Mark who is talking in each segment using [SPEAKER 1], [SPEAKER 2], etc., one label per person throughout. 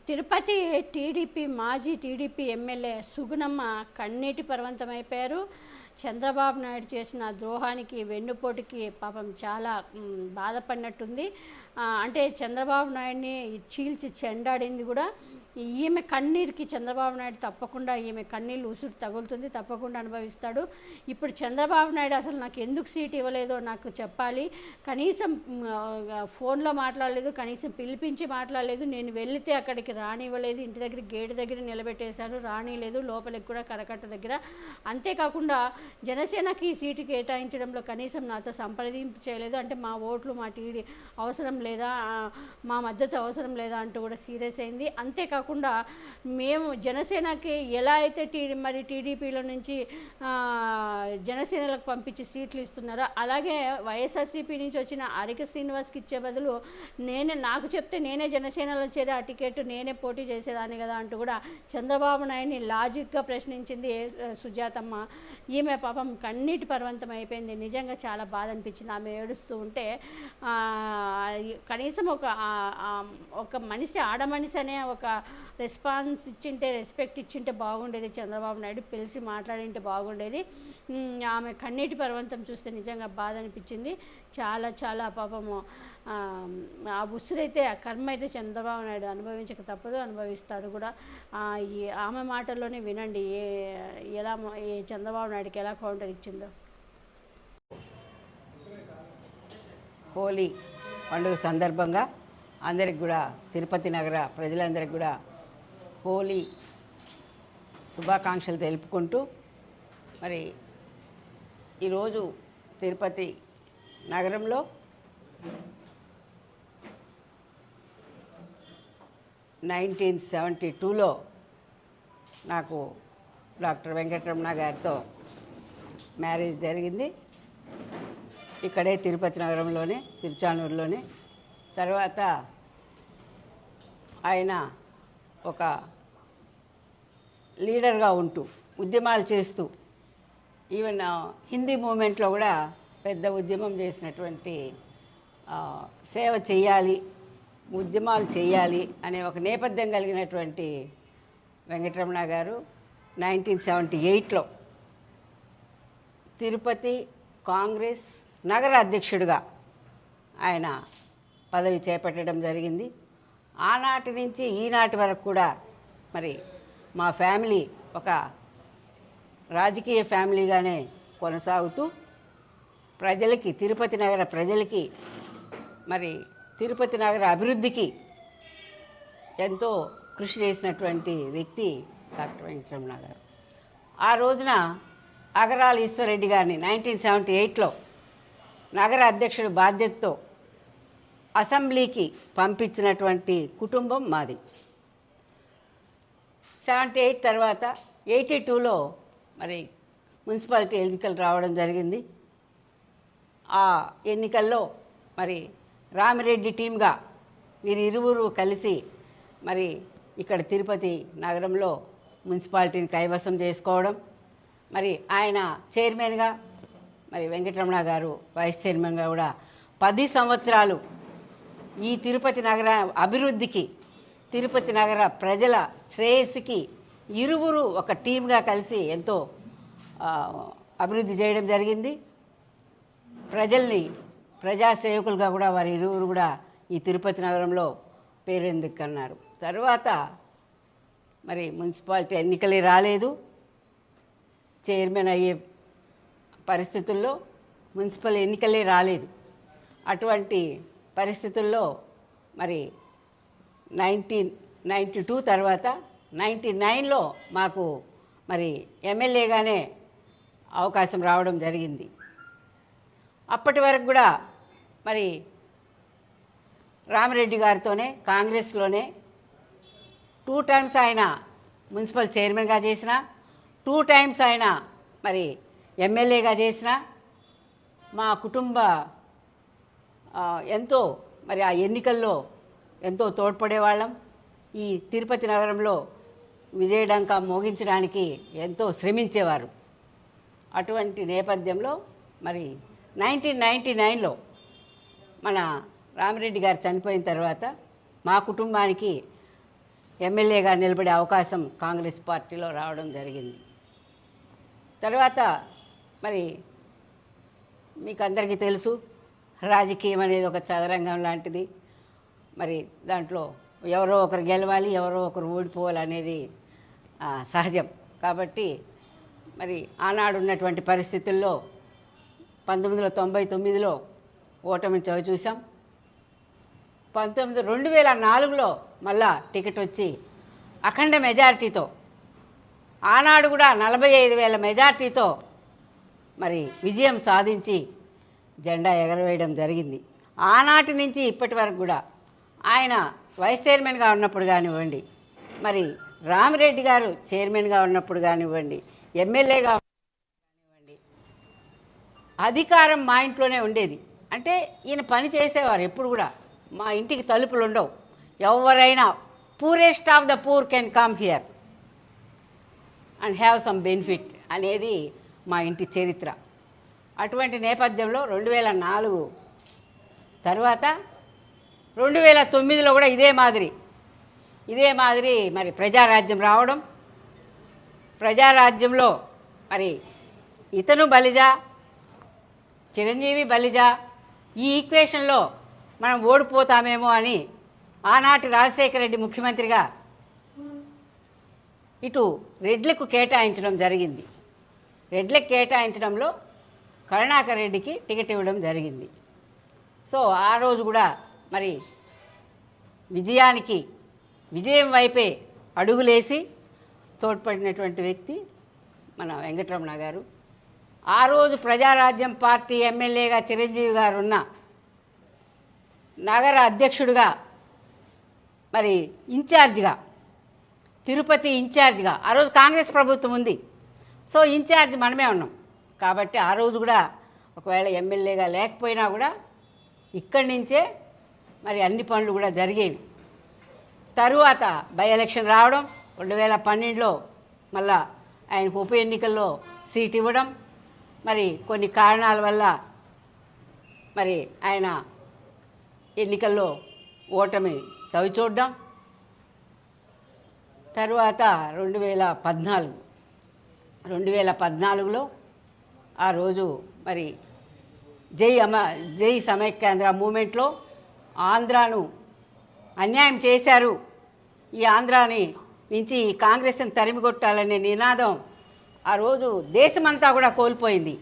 [SPEAKER 1] Tirupati TDP మాజీ TDP MLA Sugunamma కన్నీటి పర్వంతమైపోయారు. చంద్రబాబు నాయుడు చేసిన ద్రోహానికి వెన్నుపోటుకి పాపం చాలా బాధపడినట్టుంది. అంటే చంద్రబాబు నాయుడిని చీల్చి చెండాడింది కూడా. ఈమె కన్నీరుకి చంద్రబాబు నాయుడు తప్పకుండా ఈమె కన్నీళ్ళు ఉసురు తగులుతుంది, తప్పకుండా అనుభవిస్తాడు. ఇప్పుడు చంద్రబాబు నాయుడు అసలు నాకు ఎందుకు సీట్ ఇవ్వలేదో నాకు చెప్పాలి. కనీసం ఫోన్లో మాట్లాడలేదు, కనీసం పిలిపించి మాట్లాడలేదు. నేను వెళితే అక్కడికి రానివ్వలేదు, ఇంటి దగ్గర గేటు దగ్గర నిలబెట్టేశారు, రానిలేదు, లోపలికి కూడా కరకట్ట దగ్గర. అంతేకాకుండా జనసేనకి ఈ సీటు కేటాయించడంలో కనీసం నాతో సంప్రదింపు చేయలేదు. అంటే మా ఓట్లు మా టీడీ అవసరం లేదా, మా మద్దతు అవసరం లేదా అంటూ కూడా సీరియస్ అయింది. అంతేకాకుండా మేము జనసేనకి ఎలా అయితే మరి టీడీపీలో నుంచి జనసేనలకు పంపించి సీట్లు ఇస్తున్నారో అలాగే వైఎస్ఆర్సీపీ నుంచి వచ్చిన అరిక శ్రీనివాస్కి ఇచ్చే బదులు నాకు చెప్తే నేనే జనసేనలో చేరి ఆ టికెట్ నేనే పోటీ చేసేదాన్ని కదా అంటూ కూడా చంద్రబాబు నాయుడిని లాజిక్గా ప్రశ్నించింది సుజాతమ్మ. ఈమె పాపం కన్నీటి పర్వంతం అయిపోయింది. నిజంగా చాలా బాధ అనిపించింది ఆమె ఏడుస్తూ ఉంటే. కనీసం ఒక మనిషి ఆడమనిషి అనే ఒక రెస్పాన్స్ ఇచ్చింటే, రెస్పెక్ట్ ఇచ్చింటే బాగుండేది. చంద్రబాబు నాయుడు పిలిచి మాట్లాడింటే బాగుండేది. ఆమె కన్నీటి పర్వంతం చూస్తే నిజంగా బాధ అనిపించింది. చాలా చాలా పాపము ఆ ఉసురైతే ఆ కర్మ అయితే చంద్రబాబు నాయుడు అనుభవించక తప్పదు, అనుభవిస్తాడు కూడా. ఆమె మాటల్లోనే వినండి ఎలా చంద్రబాబు నాయుడుకి ఎలా కౌంటర్ ఇచ్చిందో.
[SPEAKER 2] హోలీ పండుగ సందర్భంగా అందరికి కూడా, తిరుపతి నగర ప్రజలందరికీ కూడా హోలీ శుభాకాంక్షలు తెలుపుకుంటూ, మరి ఈరోజు తిరుపతి నగరంలో 1972లో నాకు డాక్టర్ వెంకటరమణ గారితో మ్యారేజ్ జరిగింది. ఇక్కడే తిరుపతి నగరంలోనే, తిరుచానూరులోనే. తర్వాత ఆయన ఒక లీడర్గా ఉంటూ ఉద్యమాలు చేస్తూ, ఈవెన్ హిందీ మూమెంట్లో కూడా పెద్ద ఉద్యమం చేసినటువంటి, సేవ చేయాలి, ఉద్యమాలు చేయాలి అనే ఒక నేపథ్యం కలిగినటువంటి వెంకటరమణ గారు 1978లో తిరుపతి కాంగ్రెస్ నగర అధ్యక్షుడిగా ఆయన పదవి చేపట్టడం జరిగింది. ఆనాటి నుంచి ఈనాటి వరకు కూడా మరి మా ఫ్యామిలీ ఒక రాజకీయ ఫ్యామిలీగానే కొనసాగుతూ ప్రజలకి, తిరుపతి నగర ప్రజలకి, మరి తిరుపతి నగర అభివృద్ధికి ఎంతో కృషి చేసినటువంటి వ్యక్తి డాక్టర్ వెంకటరమణ గారు. ఆ రోజున అగరాల ఈశ్వరరెడ్డి గారిని 1978లో నగర అధ్యక్షుడి బాధ్యతతో అసెంబ్లీకి పంపించినటువంటి కుటుంబం మాది. 78 తర్వాత 82లో మరి మున్సిపాలిటీ ఎన్నికలు రావడం జరిగింది. ఆ ఎన్నికల్లో మరి రామిరెడ్డి టీమ్గా వీరి ఇరువురు కలిసి మరి ఇక్కడ తిరుపతి నగరంలో మున్సిపాలిటీని కైవసం చేసుకోవడం, మరి ఆయన చైర్మన్గా, మరి వెంకటరమణ గారు వైస్ చైర్మన్గా కూడా 10 సంవత్సరాలు ఈ తిరుపతి నగర అభివృద్ధికి, తిరుపతి నగర ప్రజల శ్రేయస్సుకి ఇరువురు ఒక టీమ్గా కలిసి ఎంతో అభివృద్ధి చేయడం జరిగింది. ప్రజల్ని ప్రజాసేవకులుగా కూడా వారి ఇరువురు కూడా ఈ తిరుపతి నగరంలో పేరెందుకన్నారు. తర్వాత మరి మున్సిపాలిటీ ఎన్నికలే రాలేదు. చైర్మన్ అయ్యే పరిస్థితుల్లో మున్సిపల్ ఎన్నికలే రాలేదు. అటువంటి పరిస్థితుల్లో మరి 1992 తర్వాత 99లో మాకు మరి ఎమ్మెల్యేగానే అవకాశం రావడం జరిగింది. అప్పటి వరకు కూడా మరి రామిరెడ్డి గారితోనే కాంగ్రెస్లోనే 2 టైమ్స్ ఆయన మున్సిపల్ చైర్మన్గా చేసిన, 2 టైమ్స్ ఆయన మరి ఎమ్మెల్యేగా చేసిన, మా కుటుంబ ఎంతో మరి ఆ ఎన్నికల్లో ఎంతో తోడ్పడేవాళ్ళం. ఈ తిరుపతి నగరంలో విజయడంకా మోగించడానికి ఎంతో శ్రమించేవారు. అటువంటి నేపథ్యంలో మరి 1999లో మన రామిరెడ్డి గారు చనిపోయిన తర్వాత మా కుటుంబానికి ఎమ్మెల్యేగా నిలబడే అవకాశం కాంగ్రెస్ పార్టీలో రావడం జరిగింది. తర్వాత మరి మీకు అందరికీ తెలుసు, రాజకీయం అనేది ఒక చదరంగం లాంటిది. మరి దాంట్లో ఎవరో ఒకరు గెలవాలి, ఎవరో ఒకరు ఓడిపోవాలి అనేది సహజం. కాబట్టి మరి ఆనాడు ఉన్నటువంటి పరిస్థితుల్లో 1999లో ఓటమిని చవి చూసాం. 2004లో మళ్ళా టికెట్ వచ్చి అఖండ మెజారిటీతో, ఆనాడు కూడా 45,000 మెజారిటీతో మరి విజయం సాధించి జెండా ఎగరవేయడం జరిగింది. ఆనాటి నుంచి ఇప్పటి వరకు కూడా ఆయన వైస్ చైర్మన్గా ఉన్నప్పుడు కానివ్వండి, మరి రామిరెడ్డి గారు చైర్మన్గా ఉన్నప్పుడు కానివ్వండి, ఎమ్మెల్యేగా కానివ్వండి, అధికారం మా ఇంట్లోనే ఉండేది. అంటే ఈయన పని చేసేవారు. ఎప్పుడు కూడా మా ఇంటికి తలుపులు ఉండవు. ఎవరైనా poorest of the poor can come here and have some benefit అనేది మా ఇంటి చరిత్ర. అటువంటి నేపథ్యంలో 2004 తర్వాత 2009లో కూడా ఇదే మాదిరి మరి ప్రజారాజ్యం రావడం. ప్రజారాజ్యంలో మరి ఇతను బలిజా, చిరంజీవి బలిజా, ఈ ఈక్వేషన్లో మనం ఓడిపోతామేమో అని ఆనాటి రాజశేఖర రెడ్డి ముఖ్యమంత్రిగా ఇటు రెడ్లకు కేటాయించడం జరిగింది. రెడ్లకు కేటాయించడంలో కరుణాకర్ రెడ్డికి టికెట్ ఇవ్వడం జరిగింది. సో ఆ రోజు కూడా మరి విజయం వైపే అడుగులేసి తోడ్పడినటువంటి వ్యక్తి మన వెంకటరమణ గారు. ఆ రోజు ప్రజారాజ్యం పార్టీ ఎమ్మెల్యేగా చిరంజీవి గారు ఉన్న నగర అధ్యక్షుడిగా, మరి ఇన్ఛార్జిగా, తిరుపతి ఇన్ఛార్జిగా, ఆ రోజు కాంగ్రెస్ ప్రభుత్వం ఉంది. సో ఇన్ఛార్జ్ మనమే ఉన్నాం. కాబట్టి ఆ రోజు కూడా ఒకవేళ ఎమ్మెల్యేగా లేకపోయినా కూడా ఇక్కడి నుంచే మరి అన్ని పనులు కూడా జరిగేవి. తరువాత బై ఎలక్షన్ రావడం, 2012లో మళ్ళా ఆయనకు ఉప ఎన్నికల్లో సీట్ ఇవ్వడం, మరి కొన్ని కారణాల వల్ల మరి ఆయన ఎన్నికల్లో ఓటమి చవిచూడడం. తరువాత 2014లో ఆ రోజు మరి జై సమైక్యాంధ్ర మూమెంట్లో ఆంధ్రాను అన్యాయం చేశారు, ఈ ఆంధ్రాని నుంచి ఈ కాంగ్రెస్ని తరిమికొట్టాలనే నినాదం ఆ రోజు దేశమంతా కూడా కోల్పోయింది.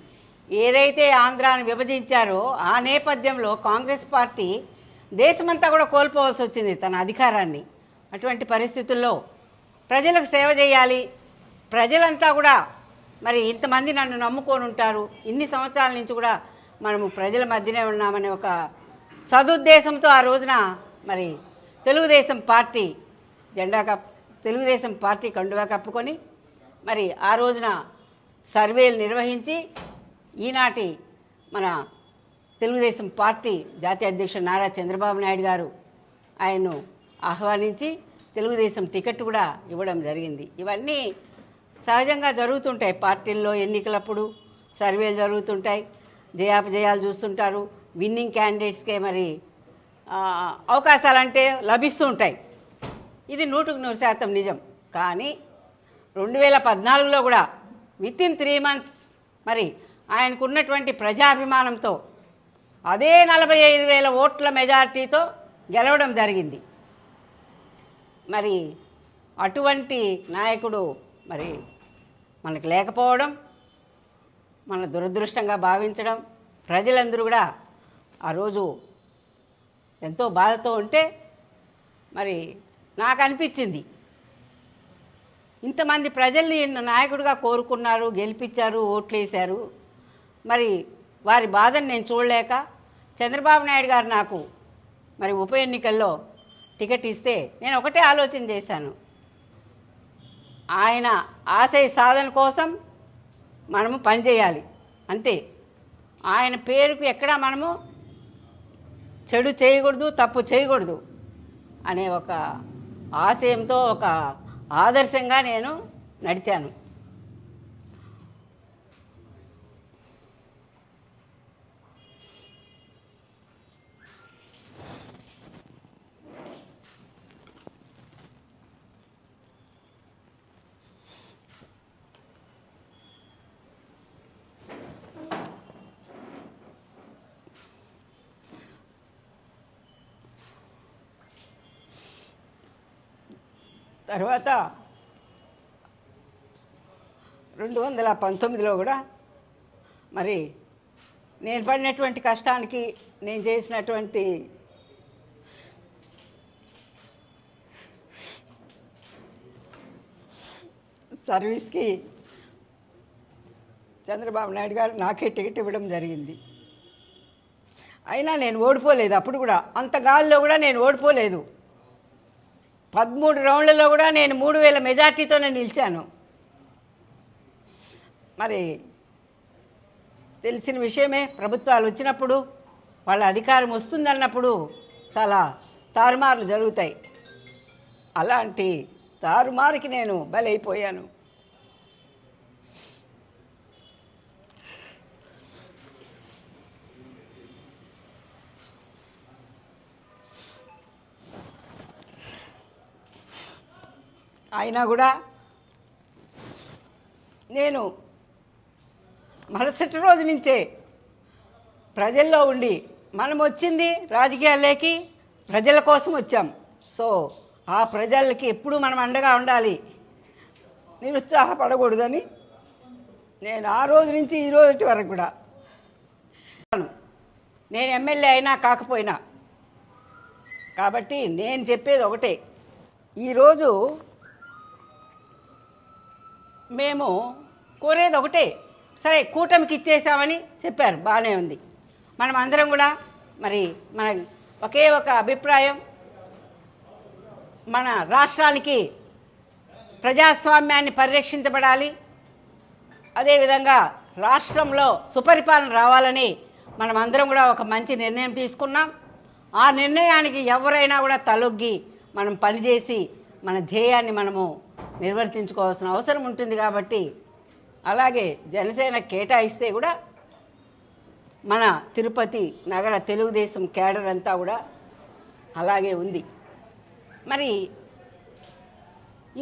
[SPEAKER 2] ఏదైతే ఆంధ్రాను విభజించారో ఆ నేపథ్యంలో కాంగ్రెస్ పార్టీ దేశమంతా కూడా కోల్పోవాల్సి వచ్చింది తన అధికారాన్ని. అటువంటి పరిస్థితుల్లో ప్రజలకు సేవ చేయాలి, ప్రజలంతా కూడా మరి ఇంతమంది నన్ను నమ్ముకొని ఉంటారు, ఇన్ని సంవత్సరాల నుంచి కూడా మనము ప్రజల మధ్యనే ఉన్నామనే ఒక సదుద్దేశంతో ఆ రోజున మరి తెలుగుదేశం పార్టీ కండువా కప్పుకొని మరి ఆ రోజున సర్వేలు నిర్వహించి ఈనాటి మన తెలుగుదేశం పార్టీ జాతీయ అధ్యక్షుడు నారా చంద్రబాబు నాయుడు గారు ఆయన్ను ఆహ్వానించి తెలుగుదేశం టికెట్ కూడా ఇవ్వడం జరిగింది. ఇవన్నీ సహజంగా జరుగుతుంటాయి. పార్టీల్లో ఎన్నికలప్పుడు సర్వేలు జరుగుతుంటాయి, జయాపజయాలు చూస్తుంటారు, విన్నింగ్ క్యాండిడేట్స్కే మరి అవకాశాలంటే లభిస్తూ ఉంటాయి. ఇది 100% నిజం. కానీ 2014లో కూడా వితిన్ 3 months మరి ఆయనకున్నటువంటి ప్రజాభిమానంతో అదే 45,000 ఓట్ల మెజారిటీతో గెలవడం జరిగింది. మరి అటువంటి నాయకుడు మరి మనకు లేకపోవడం మన దురదృష్టంగా భావించడం, ప్రజలందరూ కూడా ఆ రోజు ఎంతో బాధతో ఉంటే మరి నాకు అనిపించింది, ఇంతమంది ప్రజల్ని నాయకుడిగా కోరుకున్నారు, గెలిపించారు, ఓట్లేశారు, మరి వారి బాధను నేను చూడలేక చంద్రబాబు నాయుడు గారు నాకు మరి ఉప ఎన్నికల్లో టికెట్ ఇస్తే నేను ఒకటే ఆలోచన చేశాను, ఆయన ఆశయ సాధన కోసం మనము పనిచేయాలి అంతే. ఆయన పేరుకు ఎక్కడా మనము చెడు చేయకూడదు, తప్పు చేయకూడదు అనే ఒక ఆశయంతో, ఒక ఆదర్శంగా నేను నడిచాను. తర్వాత 2019లో కూడా మరి నేను పడినటువంటి కష్టానికి, నేను చేసినటువంటి సర్వీస్కి చంద్రబాబు నాయుడు గారు నాకే టికెట్ ఇవ్వడం జరిగింది. అయినా నేను ఓడిపోలేదు. అప్పుడు కూడా అంత గాల్లో కూడా నేను ఓడిపోలేదు. 13 రౌండ్లలో కూడా నేను 3000 మెజార్టీతోనే నిలిచాను. మరి తెలిసిన విషయమే, ప్రభుత్వాలు వచ్చినప్పుడు వాళ్ళ అధికారం వస్తుందన్నప్పుడు చాలా తారుమార్లు జరుగుతాయి. అలాంటి తారుమారుకి నేను బలైపోయాను. అయినా కూడా నేను మరుసటి రోజు నుంచే ప్రజల్లో ఉండి, మనం వచ్చింది రాజకీయాల్లోకి ప్రజల కోసం వచ్చాం. సో ఆ ప్రజలకి ఎప్పుడూ మనం అండగా ఉండాలి, నిరుత్సాహపడకూడదని నేను ఆ రోజు నుంచి ఈ రోజు వరకు కూడా, నేను ఎమ్మెల్యే అయినా కాకపోయినా, కాబట్టి నేను చెప్పేది ఒకటే, ఈరోజు మేము కోరేది ఒకటే. సరే, కూటమికి ఇచ్చేసామని చెప్పారు, బాగానే ఉంది. మనం అందరం కూడా మరి మన ఒకే ఒక అభిప్రాయం, మన రాష్ట్రానికి ప్రజాస్వామ్యాన్ని పరిరక్షించబడాలి, అదేవిధంగా రాష్ట్రంలో సుపరిపాలన రావాలని మనం అందరం కూడా ఒక మంచి నిర్ణయం తీసుకున్నాం. ఆ నిర్ణయానికి ఎవరైనా కూడా తలొగ్గి మనం పనిచేసి మన ధ్యేయాన్ని మనము నిర్వర్తించుకోవాల్సిన అవసరం ఉంటుంది. కాబట్టి అలాగే జనసేన కేటాయిస్తే కూడా మన తిరుపతి నగర తెలుగుదేశం క్యాడర్ అంతా కూడా అలాగే ఉంది. మరి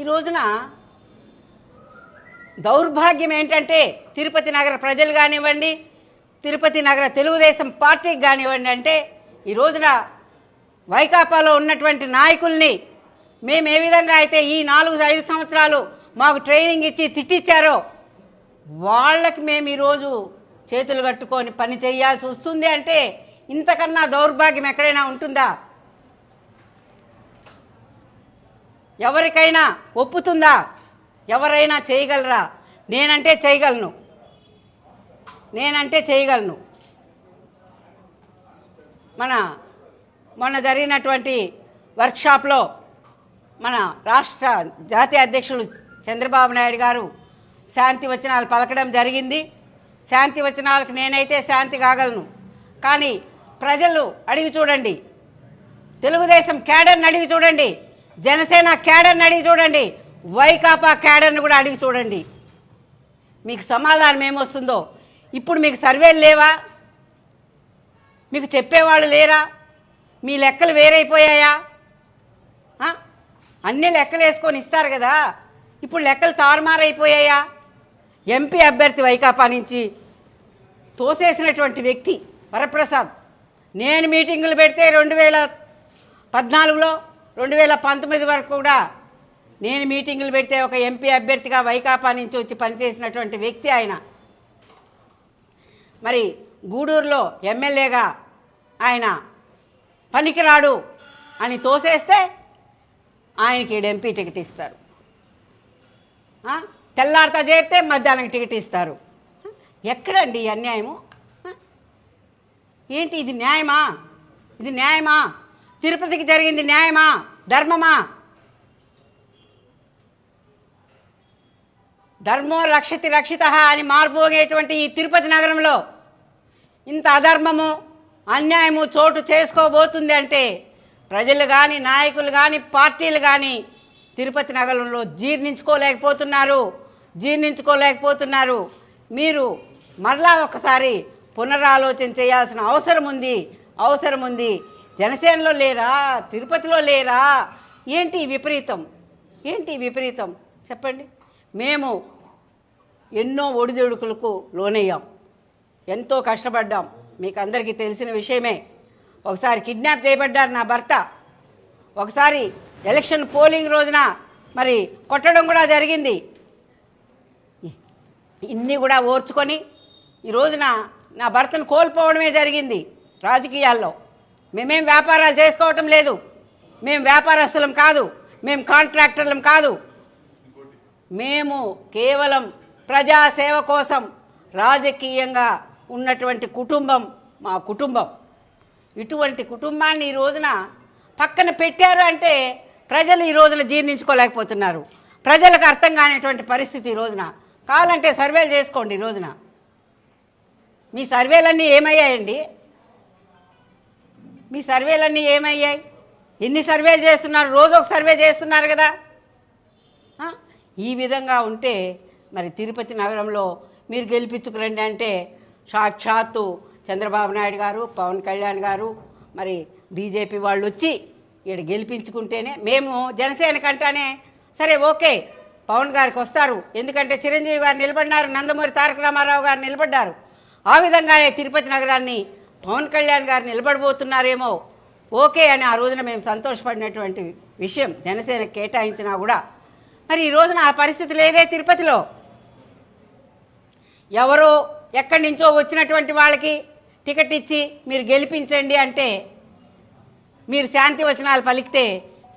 [SPEAKER 2] ఈ రోజున దౌర్భాగ్యం ఏంటంటే, తిరుపతి నగర ప్రజలు కానివ్వండి, తిరుపతి నగర తెలుగుదేశం పార్టీకి కానివ్వండి, అంటే ఈ రోజున వైకాపాలో ఉన్నటువంటి నాయకుల్ని మేము ఏ విధంగా అయితే ఈ 4-5 సంవత్సరాలు మాకు ట్రైనింగ్ ఇచ్చి తిట్టించారో, వాళ్ళకి మేము ఈరోజు చేతులు కట్టుకొని పని చేయాల్సి వస్తుంది. అంటే ఇంతకన్నా దౌర్భాగ్యం ఎక్కడైనా ఉంటుందా? ఎవరికైనా ఒప్పుతుందా? ఎవరైనా చేయగలరా? నేనంటే చేయగలను. మొన్న జరిగినటువంటి వర్క్షాప్లో మన రాష్ట్ర జాతీయ అధ్యక్షులు చంద్రబాబు నాయుడు గారు శాంతి వచనాలు పలకడం జరిగింది. శాంతి వచనాలకు నేనైతే శాంతి కాగలను, కానీ ప్రజలు అడిగి చూడండి, తెలుగుదేశం క్యాడర్ని అడిగి చూడండి, జనసేన క్యాడర్ని అడిగి చూడండి, వైకాపా క్యాడర్ని కూడా అడిగి చూడండి, మీకు సమాధానం ఏమొస్తుందో. ఇప్పుడు మీకు సర్వేలు లేవా? మీకు చెప్పేవాళ్ళు లేరా? మీ లెక్కలు వేరైపోయాయా? అన్ని లెక్కలు వేసుకొని ఇస్తారు కదా, ఇప్పుడు లెక్కలు తారుమారైపోయాయా? ఎంపీ అభ్యర్థి వైకాపా నుంచి తోసేసినటువంటి వ్యక్తి వరప్రసాద్, నేను మీటింగులు పెడితే 2014లో 2019 వరకు కూడా నేను మీటింగులు పెడితే ఒక ఎంపీ అభ్యర్థిగా వైకాపా నుంచి వచ్చి పనిచేసినటువంటి వ్యక్తి ఆయన. మరి గూడూరులో ఎమ్మెల్యేగా ఆయన పనికిరాడు అని తోసేస్తే ఆయనకి ఎంపీ టికెట్ ఇస్తారు. తెల్లారితో చేరితే మధ్యాహ్నం టికెట్ ఇస్తారు. ఎక్కడండి ఈ అన్యాయము? ఏంటి ఇది? న్యాయమా? తిరుపతికి జరిగింది న్యాయమా? ధర్మమా? ధర్మో రక్షతి రక్షిత అని మార్పోగేటువంటి ఈ తిరుపతి నగరంలో ఇంత అధర్మము, అన్యాయము చోటు చేసుకోబోతుంది అంటే ప్రజలు కానీ, నాయకులు కానీ, పార్టీలు కానీ తిరుపతి నగరంలో జీర్ణించుకోలేకపోతున్నారు. మీరు మరలా ఒకసారి పునరాలోచన చేయాల్సిన అవసరం ఉంది. జనసేనలో లేరా? తిరుపతిలో లేరా? ఏంటి విపరీతం చెప్పండి. మేము ఎన్నో ఒడిదుడుకులకు లోనయ్యాం, ఎంతో కష్టపడ్డాం, మీకు అందరికీ తెలిసిన విషయమే. ఒకసారి కిడ్నాప్ చేయబడ్డారు నా భర్త, ఒకసారి ఎలక్షన్ పోలింగ్ రోజున మరి కొట్టడం కూడా జరిగింది. ఇన్ని కూడా ఓర్చుకొని ఈ రోజున నా భర్తను కోల్పోవడమే జరిగింది రాజకీయాల్లో. మేమేం వ్యాపారాలు చేసుకోవటం లేదు, మేము వ్యాపారస్తులం కాదు, మేము కాంట్రాక్టర్లం కాదు, మేము కేవలం ప్రజాసేవ కోసం రాజకీయంగా ఉన్నటువంటి కుటుంబం మా కుటుంబం. ఇటువంటి కుటుంబాన్ని ఈ రోజున పక్కన పెట్టారు అంటే ప్రజలు ఈ రోజున జీర్ణించుకోలేకపోతున్నారు. ప్రజలకు అర్థం కానిటువంటి పరిస్థితి ఈ రోజున. కావాలంటే సర్వేలు చేసుకోండి. ఈ రోజున మీ సర్వేలన్నీ ఏమయ్యాయండి? మీ సర్వేలన్నీ ఏమయ్యాయి? ఎన్ని సర్వేలు చేస్తున్నారు? రోజు ఒక సర్వే చేస్తున్నారు కదా. ఈ విధంగా ఉంటే మరి తిరుపతి నగరంలో మీరు గెలిపించుకురండి అంటే సాక్షాత్తు చంద్రబాబు నాయుడు గారు, పవన్ కళ్యాణ్ గారు, మరి బీజేపీ వాళ్ళు వచ్చి ఇక్కడ గెలిపించుకుంటేనే మేము జనసేన కంటానే సరే ఓకే పవన్ గారికి వస్తారు, ఎందుకంటే చిరంజీవి గారు నిలబడినారు, నందమూరి తారక రామారావు గారు నిలబడ్డారు. ఆ విధంగానే తిరుపతి నగరాన్ని పవన్ కళ్యాణ్ గారు నిలబడబోతున్నారేమో ఓకే అని ఆ రోజున మేము సంతోషపడినటువంటి విషయం జనసేన కేటాయించినా కూడా. మరి ఈ రోజున ఆ పరిస్థితి లేదే తిరుపతిలో. ఎవరో ఎక్కడి నుంచో వచ్చినటువంటి వాళ్ళకి టికెట్ ఇచ్చి మీరు గెలిపించండి అంటే మీరు శాంతి వచనాలు పలికితే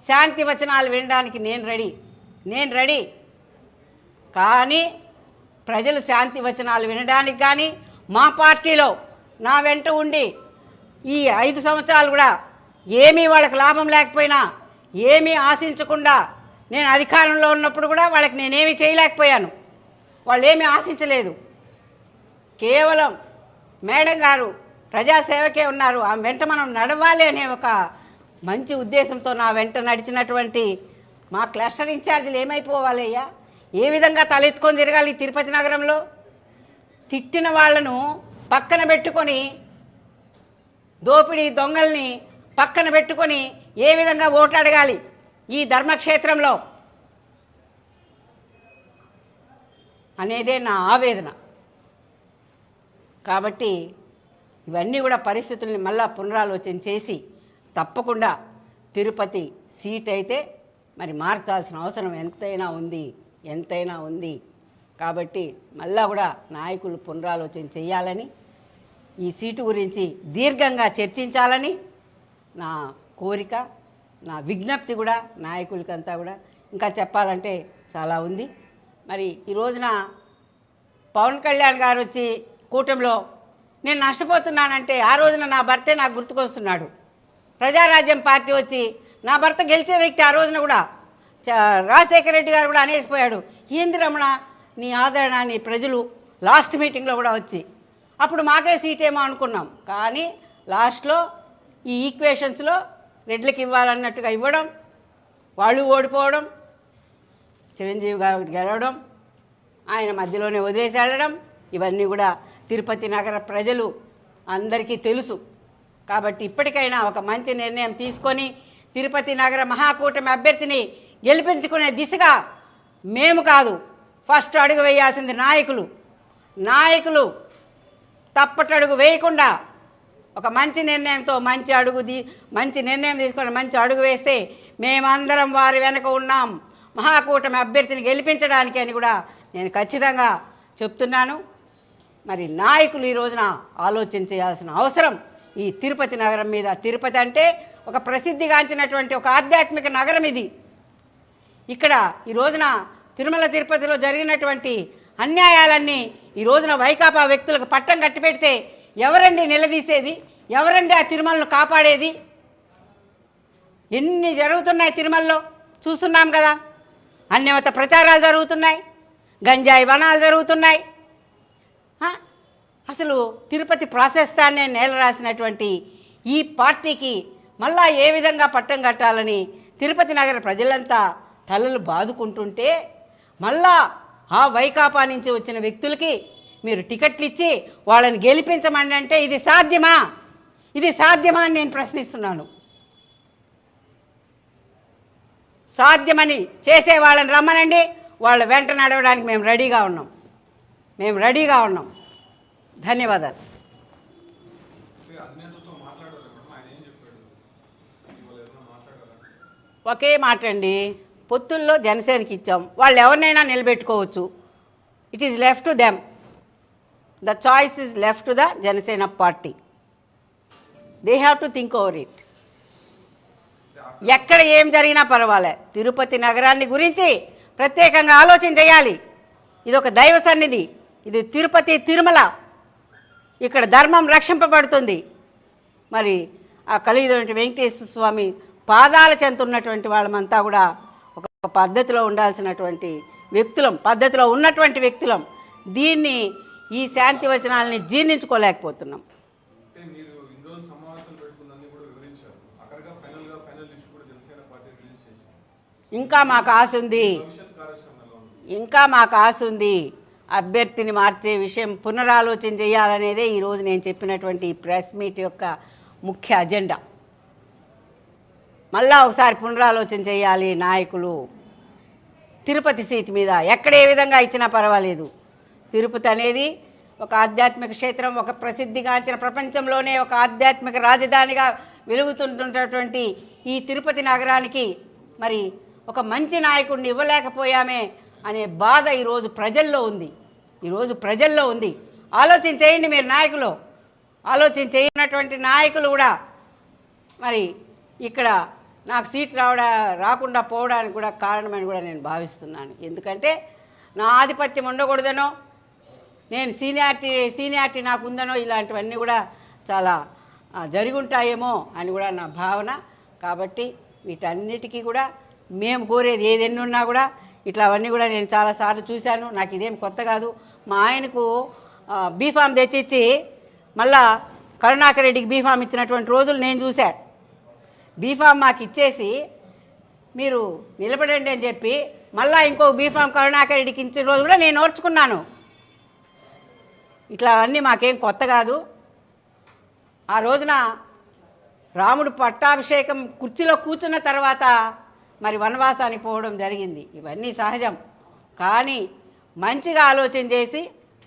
[SPEAKER 2] శాంతి వచనాలు వినడానికి నేను రెడీ. కానీ ప్రజలు శాంతి వచనాలు వినడానికి కానీ మా పార్టీలో నా వెంట ఉండి ఈ 5 సంవత్సరాలు కూడా ఏమీ వాళ్ళకి లాభం లేకపోయినా ఏమీ ఆశించకుండా నేను అధికారంలో ఉన్నప్పుడు కూడా వాళ్ళకి నేనేమీ చేయలేకపోయాను. వాళ్ళు ఏమీ ఆశించలేదు. కేవలం మేడం గారు ప్రజాసేవకే ఉన్నారు, ఆ వెంట మనం నడవాలి అనే ఒక మంచి ఉద్దేశంతో నా వెంట నడిచినటువంటి మా క్లస్టర్ ఇన్ఛార్జీలు ఏమైపోవాలయ్యా? ఏ విధంగా తలెత్తుకొని తిరగాలి తిరుపతి నగరంలో? తిట్టిన వాళ్లను పక్కన పెట్టుకొని, దోపిడీ దొంగల్ని పక్కన పెట్టుకొని ఏ విధంగా ఓట్లు అడగాలి ఈ ధర్మక్షేత్రంలో అనేదే నా ఆవేదన. కాబట్టి ఇవన్నీ కూడా పరిస్థితుల్ని మళ్ళా పునరాలోచన చేసి తప్పకుండా తిరుపతి సీట్ అయితే మరి మార్చాల్సిన అవసరం ఎంతైనా ఉంది. కాబట్టి మళ్ళా కూడా నాయకులు పునరాలోచన చేయాలని, ఈ సీటు గురించి దీర్ఘంగా చర్చించాలని నా కోరిక, నా విజ్ఞప్తి కూడా నాయకులకంతా కూడా. ఇంకా చెప్పాలంటే చాలా ఉంది. మరి ఈ రోజున పవన్ కళ్యాణ్ గారు వచ్చి కూటమిలో నేను నష్టపోతున్నానంటే ఆ రోజున నా భర్తే నాకు గుర్తుకొస్తున్నాడు. ప్రజారాజ్యం పార్టీ వచ్చి నా భర్త గెలిచే వ్యక్తి ఆ రోజున కూడా రాజశేఖర రెడ్డి గారు కూడా అనేసిపోయాడు, ఏంది రమణ నీ ఆదరణ నీ ప్రజలు లాస్ట్ మీటింగ్లో కూడా వచ్చి. అప్పుడు మాకే సీట్ ఏమో అనుకున్నాం, కానీ లాస్ట్లో ఈ ఈక్వేషన్స్లో రెడ్లకి ఇవ్వాలన్నట్టుగా ఇవ్వడం, వాళ్ళు ఓడిపోవడం, చిరంజీవి గారు గెలవడం, ఆయన మధ్యలోనే వదిలేసి వెళ్ళడం, ఇవన్నీ కూడా తిరుపతి నగర ప్రజలు అందరికీ తెలుసు. కాబట్టి ఇప్పటికైనా ఒక మంచి నిర్ణయం తీసుకొని తిరుపతి నగర మహాకూటమి అభ్యర్థిని గెలిపించుకునే దిశగా మేము కాదు, ఫస్ట్ అడుగు వేయాల్సింది నాయకులు తప్పటడుగు వేయకుండా ఒక మంచి నిర్ణయంతో మంచి నిర్ణయం తీసుకొని మంచి అడుగు వేస్తే మేమందరం వారి వెనక ఉన్నాం మహాకూటమి అభ్యర్థిని గెలిపించడానికి అని కూడా నేను ఖచ్చితంగా చెప్తున్నాను. మరి నాయకులు ఈ రోజున ఆలోచన చేయాల్సిన అవసరం ఈ తిరుపతి నగరం మీద. తిరుపతి అంటే ఒక ప్రసిద్ధిగాంచినటువంటి ఒక ఆధ్యాత్మిక నగరం ఇది. ఇక్కడ ఈ రోజున తిరుమల తిరుపతిలో జరిగినటువంటి అన్యాయాలన్నీ ఈ రోజున వైకాపా వ్యక్తులకు పట్టం కట్టి పెడితే ఎవరండి నిలదీసేది? ఎవరండి ఆ తిరుమలను కాపాడేది? ఎన్ని జరుగుతున్నాయి తిరుమలలో చూస్తున్నాం కదా. అన్యమత ప్రచారాలు జరుగుతున్నాయి, గంజాయి వనాలు జరుగుతున్నాయి. అసలు తిరుపతి ప్రాశస్తాన్నే నేలరాసినటువంటి ఈ పార్టీకి మళ్ళా ఏ విధంగా పట్టం కట్టాలని తిరుపతి నగర ప్రజలంతా తలలు బాదుకుంటుంటే మళ్ళా ఆ వైకాపా నుంచి వచ్చిన వ్యక్తులకి మీరు టికెట్లు ఇచ్చి వాళ్ళని గెలిపించమని అంటే ఇది సాధ్యమా అని నేను ప్రశ్నిస్తున్నాను. సాధ్యమని చేసే వాళ్ళని రమ్మనండి, వాళ్ళ వెంట నడవడానికి మేము రెడీగా ఉన్నాం. ధన్యవాదాలు. ఒకే మాట అండి, పొత్తుల్లో జనసేనకి ఇచ్చాం. వాళ్ళు ఎవరినైనా నిలబెట్టుకోవచ్చు. It is left to them. The choice is left to the Janasena party. They have to think over it. ఎక్కడ ఏం జరిగినా పర్వాలే, తిరుపతి నగరాన్ని గురించి ప్రత్యేకంగా ఆలోచన చేయాలి. ఇది ఒక దైవ సన్నిధి, ఇది తిరుపతి తిరుమల. ఇక్కడ ధర్మం రక్షింపబడుతుంది. మరి ఆ కలియుగ వెంకటేశ్వర స్వామి పాదాల చెంత ఉన్నటువంటి వాళ్ళమంతా కూడా ఒక పద్ధతిలో ఉండాల్సినటువంటి వ్యక్తులం, పద్ధతిలో ఉన్నటువంటి వ్యక్తులం. దీన్ని ఈ శాంతి వచనాలని జీర్ణించుకోలేకపోతున్నాం. ఇంకా మాకు ఆశ ఉంది, ఇంకా మాకు ఆశ ఉంది. అభ్యర్థిని మార్చే విషయం పునరాలోచన చేయాలనేదే ఈరోజు నేను చెప్పినటువంటి ప్రెస్ మీట్ యొక్క ముఖ్య అజెండా. మళ్ళా ఒకసారి పునరాలోచన చేయాలి నాయకులు. తిరుపతి సీటు మీద ఎక్కడ ఏ విధంగా ఇచ్చినా పర్వాలేదు. తిరుపతి అనేది ఒక ఆధ్యాత్మిక క్షేత్రం, ఒక ప్రసిద్ధిగాంచిన ప్రపంచంలోనే ఒక ఆధ్యాత్మిక రాజధానిగా వెలుగుతుంటున్నటువంటి ఈ తిరుపతి నగరానికి మరి ఒక మంచి నాయకుడిని ఇవ్వలేకపోయామే అనే బాధ ఈరోజు ప్రజల్లో ఉంది. ఈరోజు ప్రజల్లో ఉంది. ఆలోచన చేయండి మీరు నాయకులు. ఆలోచన చేయనటువంటి నాయకులు కూడా మరి ఇక్కడ నాకు సీట్ రాకుండా పోవడానికి కూడా కారణమని కూడా నేను భావిస్తున్నాను. ఎందుకంటే నా ఆధిపత్యం ఉండకూడదనో, నేను సీనియారిటీ నాకు ఉందనో, ఇలాంటివన్నీ కూడా చాలా జరుగుంటాయేమో అని కూడా నా భావన. కాబట్టి వీటన్నిటికీ కూడా మేము కోరేది ఏదెన్ని ఉన్నా కూడా ఇట్లా అవన్నీ కూడా నేను చాలాసార్లు చూశాను. నాకు ఇదేం కొత్త కాదు. మా ఆయనకు బీఫామ్ తెచ్చిచ్చి మళ్ళా కరుణాకర్ రెడ్డికి బీఫామ్ ఇచ్చినటువంటి రోజులు నేను చూశా. బీఫామ్ మాకు ఇచ్చేసి మీరు నిలబడండి అని చెప్పి మళ్ళీ ఇంకో బీఫామ్ కరుణాకర్ రెడ్డికి ఇచ్చిన రోజు కూడా నేను ఓర్చుకున్నాను. ఇట్లా అవన్నీ మాకేం కొత్త కాదు. ఆ రోజున రాముడు పట్టాభిషేకం కుర్చీలో కూర్చున్న తర్వాత మరి వనవాసానికి పోవడం జరిగింది. ఇవన్నీ సహజం. కానీ మంచిగా ఆలోచన చేసి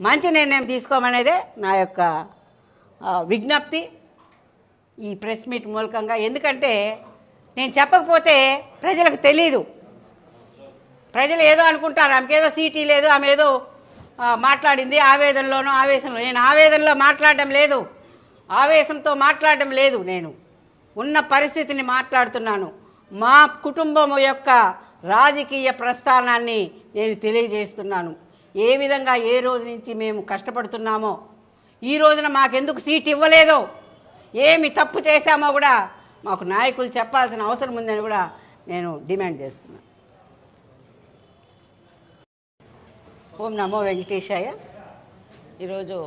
[SPEAKER 2] మంచి నిర్ణయం తీసుకోమనేదే నా యొక్క విజ్ఞప్తి ఈ ప్రెస్ మీట్ మూలకంగా. ఎందుకంటే నేను చెప్పకపోతే ప్రజలకు తెలీదు. ప్రజలు ఏదో అనుకుంటారు, ఆమెకేదో సీటీ లేదు, ఆమె ఏదో మాట్లాడింది ఆవేదనలోనో ఆవేశంలో. నేను ఆవేదనలో మాట్లాడడం లేదు, ఆవేశంతో మాట్లాడడం లేదు. నేను ఉన్న పరిస్థితిని మాట్లాడుతున్నాను. మా కుటుంబం యొక్క రాజకీయ ప్రస్థానాన్ని నేను తెలియజేస్తున్నాను. ఏ విధంగా ఏ రోజు నుంచి మేము కష్టపడుతున్నామో, ఈ రోజున మాకెందుకు సీట్ ఇవ్వలేదో, ఏమి తప్పు చేశామో కూడా మాకు నాయకులు చెప్పాల్సిన అవసరం ఉందని కూడా నేను డిమాండ్ చేస్తున్నాను. ఓం నమో వెంకటేశాయ. ఈరోజు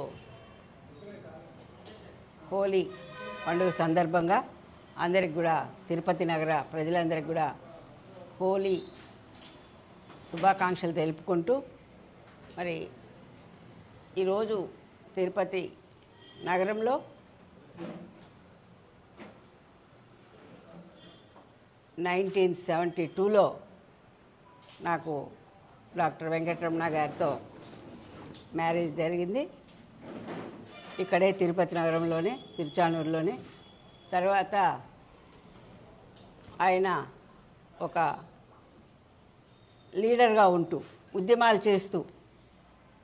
[SPEAKER 2] హోలీ పండుగ సందర్భంగా అందరికి కూడా, తిరుపతి నగర ప్రజలందరికీ కూడా హోలీ శుభాకాంక్షలు తెలుపుకుంటూ, మరి ఈరోజు తిరుపతి నగరంలో 1972లో నాకు డాక్టర్ వెంకటరమణ గారితో మ్యారేజ్ జరిగింది. ఇక్కడే తిరుపతి నగరంలోనే, తిరుచానూరులోనే. తర్వాత ఆయన ఒక లీడర్గా ఉంటూ ఉద్యమాలు చేస్తూ,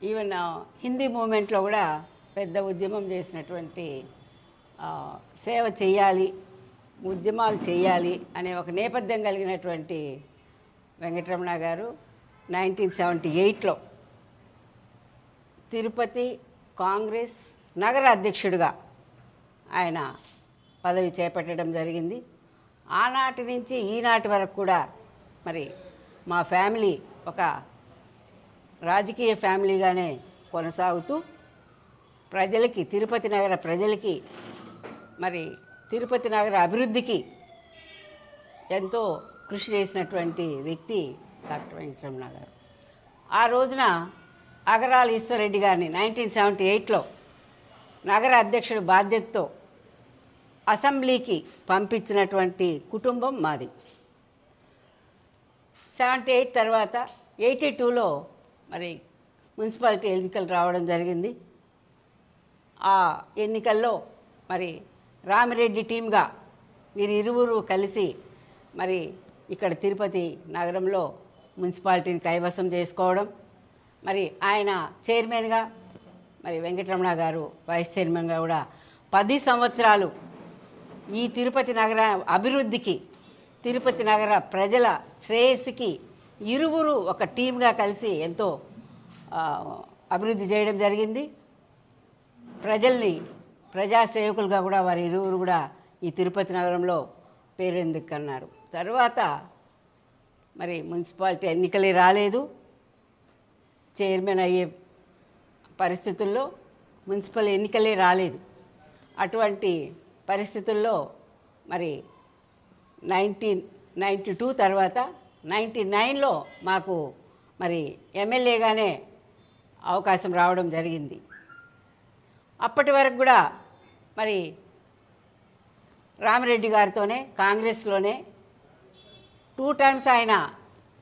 [SPEAKER 2] ఈవెన్ హిందీ మూమెంట్లో కూడా పెద్ద ఉద్యమం చేసినటువంటి, సేవ చేయాలి, ఉద్యమాలు చేయాలి అనే ఒక నేపథ్యం కలిగినటువంటి వెంకటరమణ గారు 1978లో తిరుపతి కాంగ్రెస్ నగర అధ్యక్షుడిగా ఆయన పదవి చేపట్టడం జరిగింది. ఆనాటి నుంచి ఈనాటి వరకు కూడా మరి మా ఫ్యామిలీ ఒక రాజకీయ ఫ్యామిలీగానే కొనసాగుతూ ప్రజలకి, తిరుపతి నగర ప్రజలకి, మరి తిరుపతి నగర అభివృద్ధికి ఎంతో కృషి చేసినటువంటి వ్యక్తి డాక్టర్ వెంకటరమణ గారు. ఆ రోజున అగరాల ఈశ్వరరెడ్డి గారిని 1978లో నగర అధ్యక్షుడి బాధ్యతతో అసెంబ్లీకి పంపించినటువంటి కుటుంబం మాది. 78 తర్వాత 82లో మరి మున్సిపాలిటీ ఎన్నికలు రావడం జరిగింది. ఆ ఎన్నికల్లో మరి రామిరెడ్డి టీమ్గా వీరు ఇరువురు కలిసి మరి ఇక్కడ తిరుపతి నగరంలో మున్సిపాలిటీని కైవసం చేసుకోవడం, మరి ఆయన చైర్మన్గా, మరి వెంకటరమణ గారు వైస్ చైర్మన్గా కూడా 10 సంవత్సరాలు ఈ తిరుపతి నగర అభివృద్ధికి, తిరుపతి నగర ప్రజల శ్రేయస్సుకి ఇరువురు ఒక టీమ్గా కలిసి ఎంతో అభివృద్ధి చేయడం జరిగింది. ప్రజల్ని ప్రజాసేవకులుగా కూడా వారి ఇరువురు కూడా ఈ తిరుపతి నగరంలో పేరెందుకన్నారు. తర్వాత మరి మున్సిపాలిటీ ఎన్నికలే రాలేదు. చైర్మన్ అయ్యే పరిస్థితుల్లో మున్సిపల్ ఎన్నికలే రాలేదు. అటువంటి పరిస్థితుల్లో మరి 1992 తర్వాత 99లో మాకు మరి ఎమ్మెల్యేగానే అవకాశం రావడం జరిగింది. అప్పటి వరకు కూడా మరి రామిరెడ్డి గారితోనే కాంగ్రెస్లోనే 2 టైమ్స్ ఆయన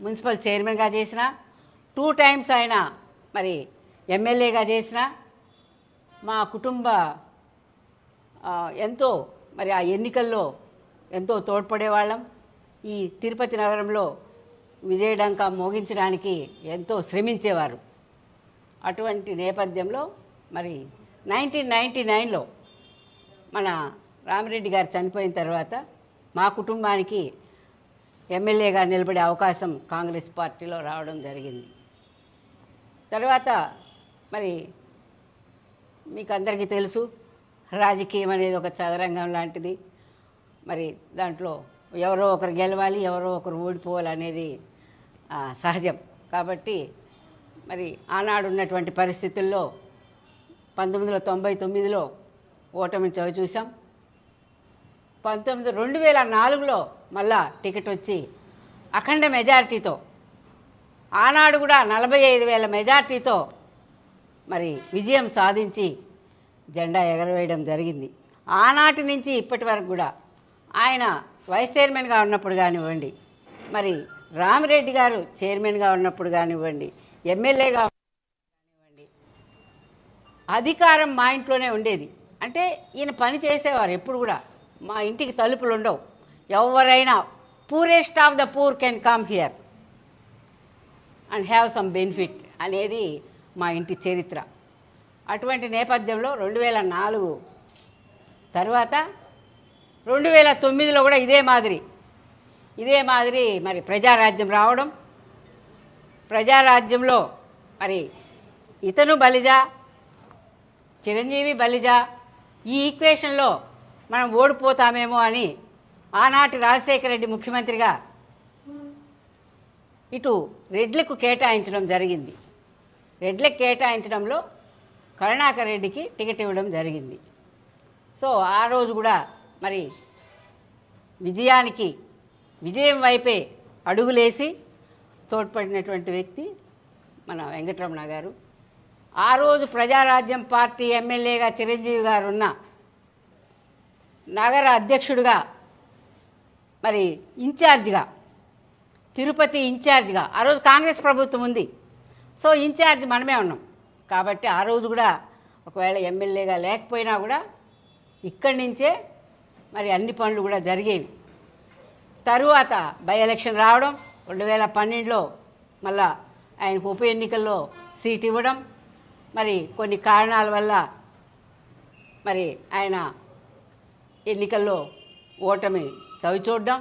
[SPEAKER 2] మున్సిపల్ చైర్మన్గా చేసిన, 2 టైమ్స్ ఆయన మరి ఎమ్మెల్యేగా చేసిన, మా కుటుంబ ఎంతో మరి ఆ ఎన్నికల్లో ఎంతో తోడ్పడేవాళ్ళం. ఈ తిరుపతి నగరంలో విజయడంకా మోగించడానికి ఎంతో శ్రమించేవారు. అటువంటి నేపథ్యంలో మరి 1999లో మన రామిరెడ్డి గారు చనిపోయిన తర్వాత మా కుటుంబానికి ఎమ్మెల్యేగా నిలబడే అవకాశం కాంగ్రెస్ పార్టీలో రావడం జరిగింది. తర్వాత మరి మీకు అందరికీ తెలుసు, రాజకీయం అనేది ఒక చదరంగం లాంటిది. మరి దాంట్లో ఎవరో ఒకరు గెలవాలి, ఎవరో ఒకరు ఓడిపోవాలి అనేది సహజం. కాబట్టి మరి ఆనాడు ఉన్నటువంటి పరిస్థితుల్లో 1999లో ఓటమిని చవిచూసాం. 2004లో మళ్ళా టికెట్ వచ్చి అఖండ మెజారిటీతో, ఆనాడు కూడా 45,000 మెజారిటీతో మరి విజయం సాధించి జెండా ఎగరవేయడం జరిగింది. ఆనాటి నుంచి ఇప్పటి వరకు కూడా ఆయన వైస్ చైర్మన్గా ఉన్నప్పుడు కానివ్వండి, మరి రామిరెడ్డి గారు చైర్మన్గా ఉన్నప్పుడు కానివ్వండి, ఎమ్మెల్యేగా కానివ్వండి, అధికారం మా ఇంట్లోనే ఉండేది. అంటే ఈయన పని చేసేవారు. ఎప్పుడు కూడా మా ఇంటికి తలుపులు ఉండవు. ఎవరైనా poorest of the poor can come here and have some benefit అనేది మా ఇంటి చరిత్ర. అటువంటి నేపథ్యంలో 2004 తర్వాత 2009లో కూడా ఇదే మాదిరి మరి ప్రజారాజ్యం రావడం, ప్రజారాజ్యంలో మరి ఇతను బలిజా, చిరంజీవి బలిజా, ఈ ఈక్వేషన్లో మనం ఓడిపోతామేమో అని ఆనాటి రాజశేఖర రెడ్డి ముఖ్యమంత్రిగా ఇటు రెడ్లకు కేటాయించడం జరిగింది. రెడ్లకు కేటాయించడంలో కరుణాకర్ రెడ్డికి టికెట్ ఇవ్వడం జరిగింది. సో ఆ రోజు కూడా మరి విజయం వైపే అడుగులేసి తోడ్పడినటువంటి వ్యక్తి మన వెంకటరమణ గారు. ఆ రోజు ప్రజారాజ్యం పార్టీ ఎమ్మెల్యేగా చిరంజీవి గారు ఉన్న నగర అధ్యక్షుడిగా, మరి ఇన్ఛార్జిగా, తిరుపతి ఇన్ఛార్జిగా, ఆ రోజు కాంగ్రెస్ ప్రభుత్వం ఉంది. సో ఇన్ఛార్జ్ మనమే ఉన్నాం. కాబట్టి ఆ రోజు కూడా ఒకవేళ ఎమ్మెల్యేగా లేకపోయినా కూడా ఇక్కడి నుంచే మరి అన్ని పనులు కూడా జరిగేవి. తరువాత బై ఎలక్షన్ రావడం, 2012లో మళ్ళా ఆయనకు ఉప ఎన్నికల్లో సీట్ ఇవ్వడం, మరి కొన్ని కారణాల వల్ల మరి ఆయన ఎన్నికల్లో ఓటమి చవిచూడడం.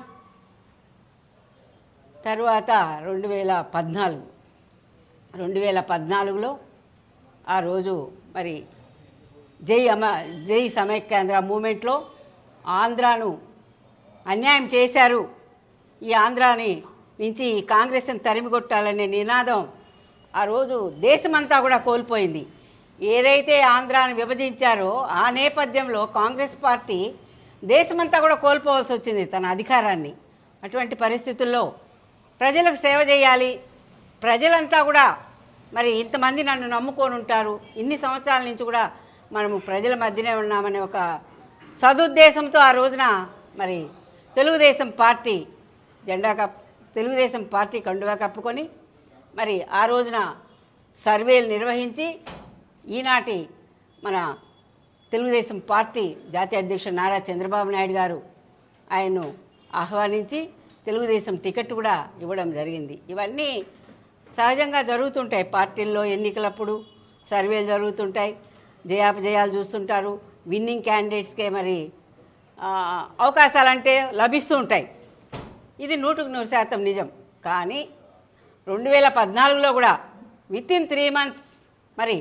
[SPEAKER 2] తరువాత 2014లో ఆ రోజు మరి జై సమైక్యాంధ్ర మూమెంట్లో ఆంధ్రాను అన్యాయం చేశారు, ఈ ఆంధ్రాని నుంచి ఈ కాంగ్రెస్ని తరిమికొట్టాలనే నినాదం ఆ రోజు దేశమంతా కూడా కోల్పోయింది. ఏదైతే ఆంధ్రాను విభజించారో ఆ నేపథ్యంలో కాంగ్రెస్ పార్టీ దేశమంతా కూడా కోల్పోవాల్సి వచ్చింది తన అధికారాన్ని. అటువంటి పరిస్థితుల్లో ప్రజలకు సేవ చేయాలి, ప్రజలంతా కూడా మరి ఇంతమంది నన్ను నమ్ముకొని ఉంటారు, ఇన్ని సంవత్సరాల నుంచి కూడా మనము ప్రజల మధ్యనే ఉన్నామనే ఒక సదుద్దేశంతో ఆ రోజున మరి తెలుగుదేశం పార్టీ కండువా కప్పుకొని మరి ఆ రోజున సర్వేలు నిర్వహించి ఈనాటి మన తెలుగుదేశం పార్టీ జాతీయ అధ్యక్షుడు నారా చంద్రబాబు నాయుడు గారు ఆయన్ను ఆహ్వానించి తెలుగుదేశం టికెట్ కూడా ఇవ్వడం జరిగింది. ఇవన్నీ సహజంగా జరుగుతుంటాయి. పార్టీల్లో ఎన్నికలప్పుడు సర్వేలు జరుగుతుంటాయి, జయాపజయాలు చూస్తుంటారు. విన్నింగ్ క్యాండిడేట్స్కే మరి అవకాశాలంటే లభిస్తూ ఉంటాయి. ఇది 100% నిజం. కానీ 2014లో కూడా వితిన్ 3 months మరి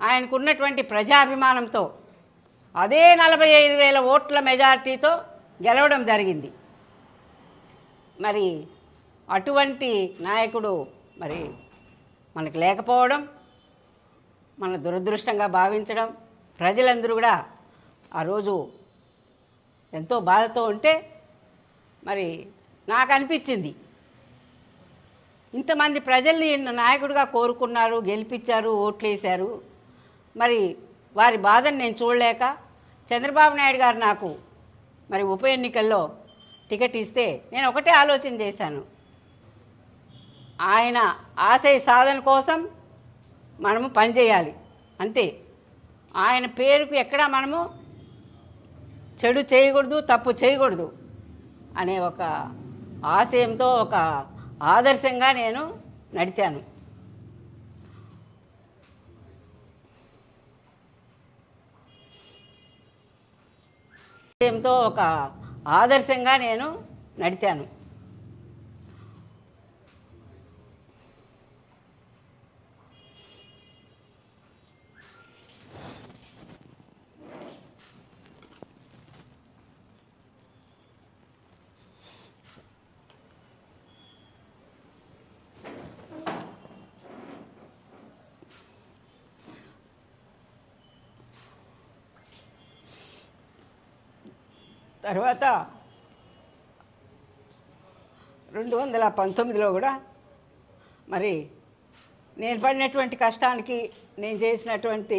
[SPEAKER 2] ఆయనకున్నటువంటి ప్రజాభిమానంతో అదే 45,000 ఓట్ల మెజారిటీతో గెలవడం జరిగింది. మరి అటువంటి నాయకుడు మరి మనకు లేకపోవడం మన దురదృష్టంగా భావించడం, ప్రజలందరూ కూడా ఆ రోజు ఎంతో బాధతో ఉంటే మరి నాకు అనిపించింది, ఇంతమంది ప్రజల్ని నాయకుడిగా కోరుకున్నారు, గెలిపించారు, ఓట్లేశారు, మరి వారి బాధను నేను చూడలేక చంద్రబాబు నాయుడు గారు నాకు మరి ఉప ఎన్నికల్లో టికెట్ ఇస్తే నేను ఒకటే ఆలోచన చేశాను, ఆయన ఆశయ సాధన కోసం మనము పనిచేయాలి అంతే. ఆయన పేరుకు ఎక్కడా మనము చెడు చేయకూడదు, తప్పు చేయకూడదు అనే ఒక ఆశయంతో, ఒక ఆదర్శంగా నేను నడిచాను. ఒక ఆదర్శంగా నేను నడిచాను. తర్వాత 2019లో కూడా మరి నేను పడినటువంటి కష్టానికి, నేను చేసినటువంటి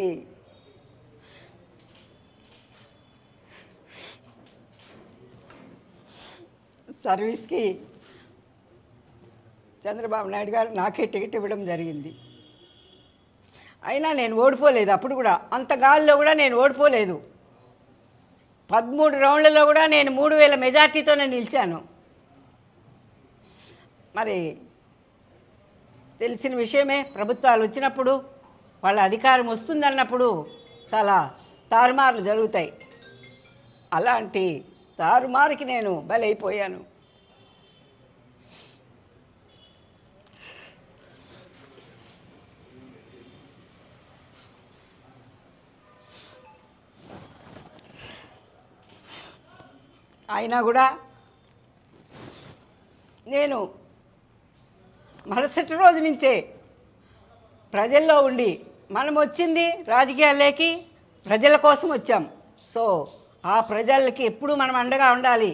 [SPEAKER 2] సర్వీస్కి చంద్రబాబు నాయుడు గారు నాకే టికెట్ ఇవ్వడం జరిగింది. అయినా నేను ఓడిపోలేదు. అప్పుడు కూడా అంత గాలిలో కూడా నేను ఓడిపోలేదు. 13 రౌండ్లలో కూడా నేను 3,000 మెజార్టీతోనే నిలిచాను. మరి తెలిసిన విషయమే, ప్రభుత్వాలు వచ్చినప్పుడు వాళ్ళ అధికారం వస్తుందన్నప్పుడు చాలా తారుమారులు జరుగుతాయి. అలాంటి తారుమారుకి నేను బలైపోయాను. అయినా కూడా నేను మరుసటి రోజు నుంచే ప్రజల్లో ఉండి, మనం వచ్చింది రాజకీయాల్లోకి ప్రజల కోసం వచ్చాం, సో ఆ ప్రజలకి ఎప్పుడూ మనం అండగా ఉండాలి,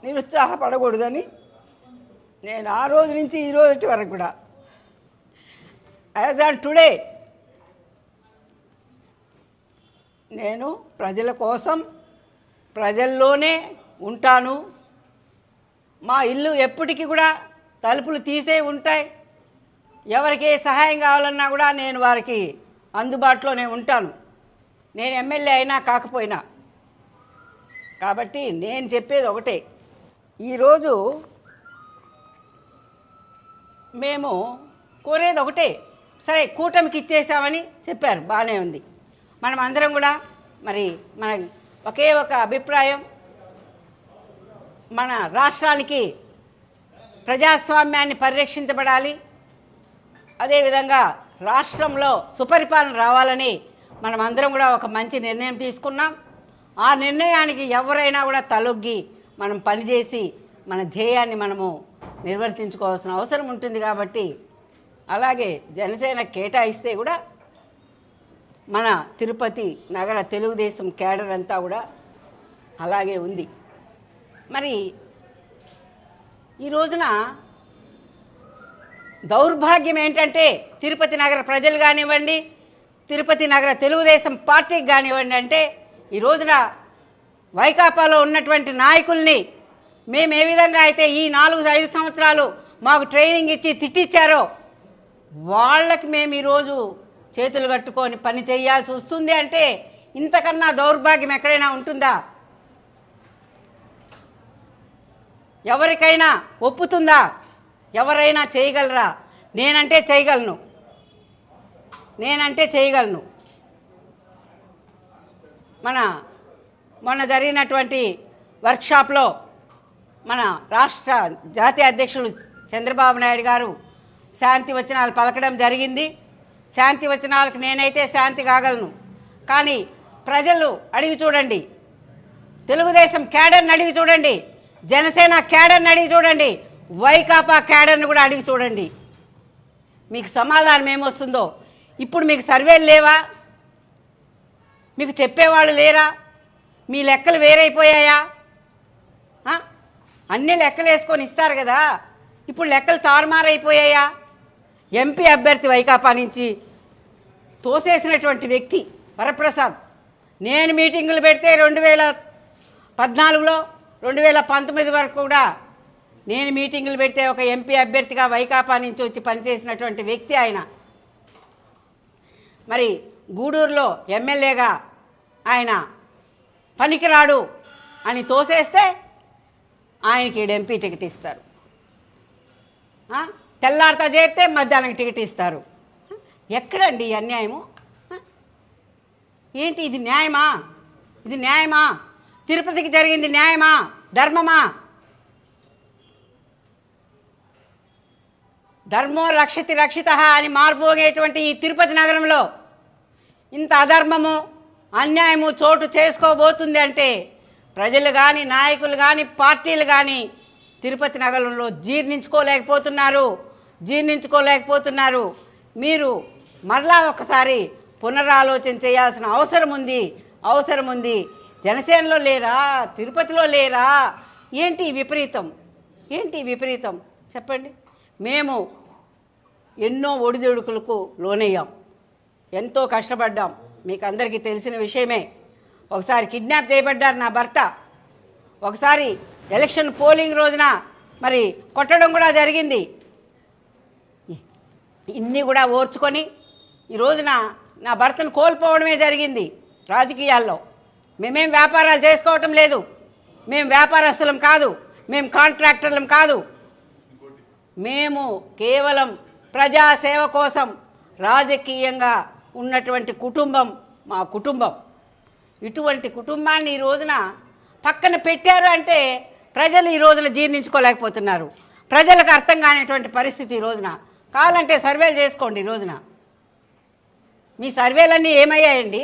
[SPEAKER 2] నిరుత్సాహపడకూడదని నేను ఆ రోజు నుంచి ఈ రోజు వరకు కూడా యాజ్ ఆన్ టుడే నేను ప్రజల కోసం ప్రజల్లోనే ఉంటాను. మా ఇల్లు ఎప్పటికీ కూడా తలుపులు తీసే ఉంటాయి. ఎవరికి ఏ సహాయం కావాలన్నా కూడా నేను వారికి అందుబాటులోనే ఉంటాను, నేను ఎమ్మెల్యే అయినా కాకపోయినా. కాబట్టి నేను చెప్పేది ఒకటే, ఈరోజు మేము కోరేది ఒకటే. సరే, కూటమికి ఇచ్చేసామని చెప్పారు, బాగానే ఉంది. మనం అందరం కూడా మరి మన ఒకే ఒక అభిప్రాయం, మన రాష్ట్రానికి ప్రజాస్వామ్యాన్ని పరిరక్షించబడాలి, అదేవిధంగా రాష్ట్రంలో సుపరిపాలన రావాలని మనం అందరం కూడా ఒక మంచి నిర్ణయం తీసుకున్నాం. ఆ నిర్ణయానికి ఎవరైనా కూడా తలొగ్గి మనం పనిచేసి మన ధ్యేయాన్ని మనము నిర్వర్తించుకోవాల్సిన అవసరం ఉంటుంది. కాబట్టి అలాగే జనసేన కేటాయిస్తే కూడా మన తిరుపతి నగర తెలుగుదేశం క్యాడర్ అంతా కూడా అలాగే ఉంది. మరి ఈ రోజున దౌర్భాగ్యం ఏంటంటే, తిరుపతి నగర ప్రజలు కానివ్వండి, తిరుపతి నగర తెలుగుదేశం పార్టీకి కానివ్వండి, అంటే ఈ రోజున వైకాపాలో ఉన్నటువంటి నాయకుల్ని మేము ఏ విధంగా అయితే ఈ 4-5 సంవత్సరాలు మాకు ట్రైనింగ్ ఇచ్చి తిట్టించారో, వాళ్ళకి మేము ఈరోజు చేతులు కట్టుకొని పని చేయాల్సి వస్తుంది. అంటే ఇంతకన్నా దౌర్భాగ్యం ఎక్కడైనా ఉంటుందా? ఎవరికైనా ఒప్పుతుందా? ఎవరైనా చేయగలరా? నేనంటే చేయగలను. మొన్న జరిగినటువంటి వర్క్షాప్లో మన రాష్ట్ర జాతీయ అధ్యక్షులు చంద్రబాబు నాయుడు గారు శాంతి వచనాలు పలకడం జరిగింది. శాంతి వచనాలకు నేనైతే శాంతి కాగలను. కానీ ప్రజలు అడిగి చూడండి, తెలుగుదేశం క్యాడర్ని అడిగి చూడండి, జనసేన క్యాడర్ని అడిగి చూడండి, వైకాపా క్యాడర్ని కూడా అడిగి చూడండి, మీకు సమాధానం ఏమొస్తుందో. ఇప్పుడు మీకు సర్వేలు లేవా? మీకు చెప్పేవాళ్ళు లేరా? మీ లెక్కలు వేరైపోయాయా? అన్ని లెక్కలు వేసుకొని ఇస్తారు కదా, ఇప్పుడు లెక్కలు తారుమారైపోయాయా? ఎంపీ అభ్యర్థి వైకాపా నుంచి తోసేసినటువంటి వ్యక్తి వరప్రసాద్, నేను మీటింగులు పెడితే 2014లో 2019 వరకు కూడా నేను మీటింగులు పెడితే ఒక ఎంపీ అభ్యర్థిగా వైకాపా నుంచి వచ్చి పనిచేసినటువంటి వ్యక్తి ఆయన. మరి గూడూరులో ఎమ్మెల్యేగా ఆయన పనికిరాడు అని తోసేస్తే ఆయనకి ఎంపీ టికెట్ ఇస్తారు. తెల్లారితో చేరితే మధ్యాహ్నానికి టికెట్ ఇస్తారు. ఎక్కడండి ఈ అన్యాయము? ఏంటి ఇది? న్యాయమా? తిరుపతికి జరిగింది న్యాయమా? ధర్మమా? ధర్మో రక్షితి రక్షిత అని మార్పోగేటువంటి ఈ తిరుపతి నగరంలో ఇంత అధర్మము అన్యాయము చోటు చేసుకోబోతుంది అంటే ప్రజలు కానీ, నాయకులు కానీ, పార్టీలు కానీ తిరుపతి నగరంలో జీర్ణించుకోలేకపోతున్నారు. మీరు మరలా ఒకసారి పునరాలోచన చేయాల్సిన అవసరం ఉంది. జనసేనలో లేరా? తిరుపతిలో లేరా? ఏంటి విపరీతం చెప్పండి. మేము ఎన్నో ఒడిదుడుకులకు లోనయ్యాం, ఎంతో కష్టపడ్డాం, మీకు అందరికీ తెలిసిన విషయమే. ఒకసారి కిడ్నాప్ చేయబడ్డారు నా భర్త, ఒకసారి ఎలక్షన్ పోలింగ్ రోజున మరి కొట్టడం కూడా జరిగింది. ఇన్ని కూడా ఓర్చుకొని ఈ రోజున నా భర్తను కోల్పోవడమే జరిగింది. రాజకీయాల్లో మేమేం వ్యాపారాలు చేసుకోవటం లేదు, మేము వ్యాపారస్తులం కాదు, మేము కాంట్రాక్టర్లం కాదు, మేము కేవలం ప్రజాసేవ కోసం రాజకీయంగా ఉన్నటువంటి కుటుంబం మా కుటుంబం. ఇటువంటి కుటుంబాన్ని ఈ రోజున పక్కన పెట్టారు అంటే ప్రజలు ఈ రోజున జీర్ణించుకోలేకపోతున్నారు. ప్రజలకు అర్థం కానిటువంటి పరిస్థితి ఈ రోజున. కావాలంటే సర్వేలు చేసుకోండి. ఈ రోజున మీ సర్వేలన్నీ ఏమయ్యాయండి?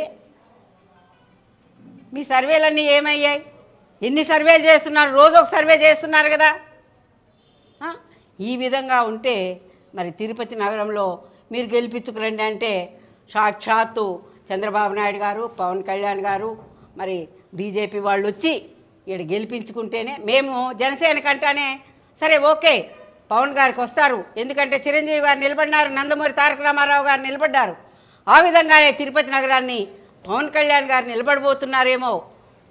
[SPEAKER 2] ఎన్ని సర్వేలు చేస్తున్నారు? రోజు ఒక సర్వే చేస్తున్నారు కదా. ఈ విధంగా ఉంటే మరి తిరుపతి నగరంలో మీరు గెలిపించుకురండి అంటే సాక్షాత్తు చంద్రబాబు నాయుడు గారు, పవన్ కళ్యాణ్ గారు, మరి బీజేపీ వాళ్ళు వచ్చి ఇక్కడ గెలిపించుకుంటేనే మేము జనసేన కంటానే సరే ఓకే పవన్ గారికి వస్తారు, ఎందుకంటే చిరంజీవి గారు నిలబడినారు, నందమూరి తారక రామారావు గారు నిలబడ్డారు. ఆ విధంగానే తిరుపతి నగరాన్ని పవన్ కళ్యాణ్ గారు నిలబడబోతున్నారేమో